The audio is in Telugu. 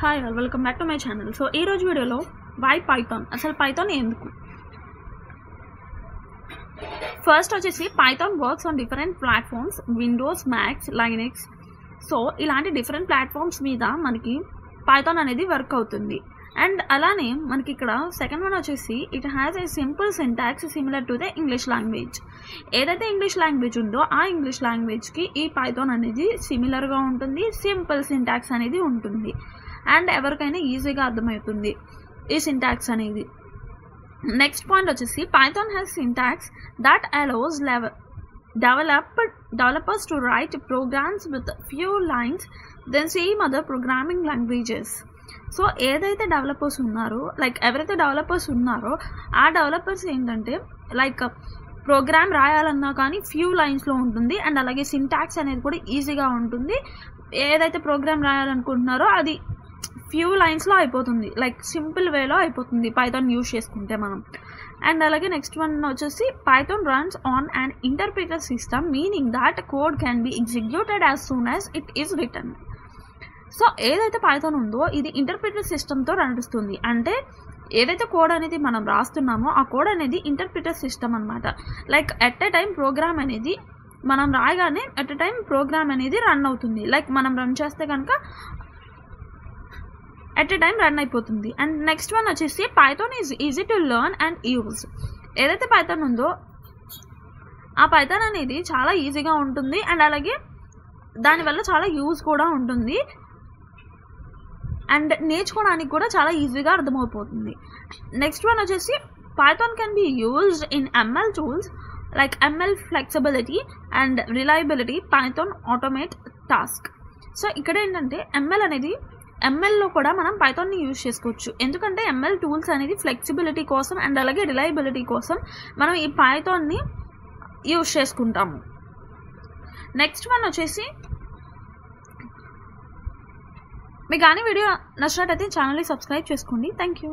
Hi all welcome back to my channel. So ఈ రోజు వీడియోలో వై పైథాన్, అసలు పైథాన్ ఎందుకు. ఫస్ట్ వచ్చేసి Python works on different platforms, Windows, max, Linux. So ఇలాంటి డిఫరెంట్ ప్లాట్ఫామ్స్ మీద మనకి పైథాన్ అనేది వర్క్ అవుతుంది. అండ్ అలానే మనకి ఇక్కడ సెకండ్ వన్ వచ్చేసి it has a simple syntax similar to the English language. ఏదైతే ఇంగ్లీష్ లాంగ్వేజ్ ఉందో ఆ ఇంగ్లీష్ లాంగ్వేజ్కి ఈ పైథాన్ అనేది సిమిలర్గా ఉంటుంది, సింపుల్ సింటాక్స్ అనేది ఉంటుంది అండ్ ఎవరికైనా ఈజీగా అర్థమవుతుంది ఈ సింటాక్స్ అనేది. నెక్స్ట్ పాయింట్ వచ్చేసి Python has syntax that allows developers to write programs with few lines than same other programming languages. So ఏదైతే డెవలపర్స్ ఉన్నారో ఎవరైతే డెవలపర్స్ ఉన్నారో ఆ డెవలపర్స్ ఏంటంటే ప్రోగ్రామ్ రాయాలన్నా కానీ ఫ్యూ లైన్స్లో ఉంటుంది అండ్ అలాగే సింటాక్స్ అనేది కూడా ఈజీగా ఉంటుంది. ఏదైతే ప్రోగ్రామ్ రాయాలనుకుంటున్నారో అది ఫ్యూ లైన్స్లో అయిపోతుంది, సింపుల్ వేలో అయిపోతుంది పైథాన్ యూజ్ చేసుకుంటే మనం. అండ్ అలాగే నెక్స్ట్ వన్ వచ్చేసి Python runs on and interpreter system, meaning that code can be executed as soon as it is return. So ఏదైతే పైథాన్ ఉందో ఇది ఇంటర్ప్రిటర్ సిస్టమ్తో నడుస్తుంది. అంటే ఏదైతే కోడ్ అనేది మనం రాస్తున్నామో ఆ కోడ్ అనేది ఇంటర్ప్రిటర్ సిస్టమ్ అనమాట. ఎట్ ఎ టైం ప్రోగ్రామ్ అనేది మనం రాయగానే ఎట్ ఎ టైం ప్రోగ్రామ్ అనేది రన్ అవుతుంది. మనం రన్ చేస్తే కనుక ఎట్ ఎ టైం రన్ అయిపోతుంది. అండ్ నెక్స్ట్ వన్ వచ్చేసి Python is easy to learn and use. ఏదైతే పైథాన్ ఉందో ఆ పైథాన్ అనేది చాలా ఈజీగా ఉంటుంది అండ్ అలాగే దానివల్ల చాలా యూజ్ కూడా ఉంటుంది అండ్ నేర్చుకోవడానికి కూడా చాలా ఈజీగా అర్థమైపోతుంది. నెక్స్ట్ వన్ వచ్చేసి Python can be used in ML tools ML flexibility and reliability, Python automate task. So ఇక్కడ ఏంటంటే ఎంఎల్లో కూడా మనం పైథాన్ని యూజ్ చేసుకోవచ్చు. ఎందుకంటే ఎంఎల్ టూల్స్ అనేది ఫ్లెక్సిబిలిటీ కోసం అండ్ అలాగే రిలయబిలిటీ కోసం మనం ఈ పైథాన్ని యూజ్ చేసుకుంటాము. నెక్స్ట్ వన్ వచ్చేసి మీకు కానీ వీడియో నచ్చినట్టయితే ఛానల్ని సబ్స్క్రైబ్ చేసుకోండి. Thank you.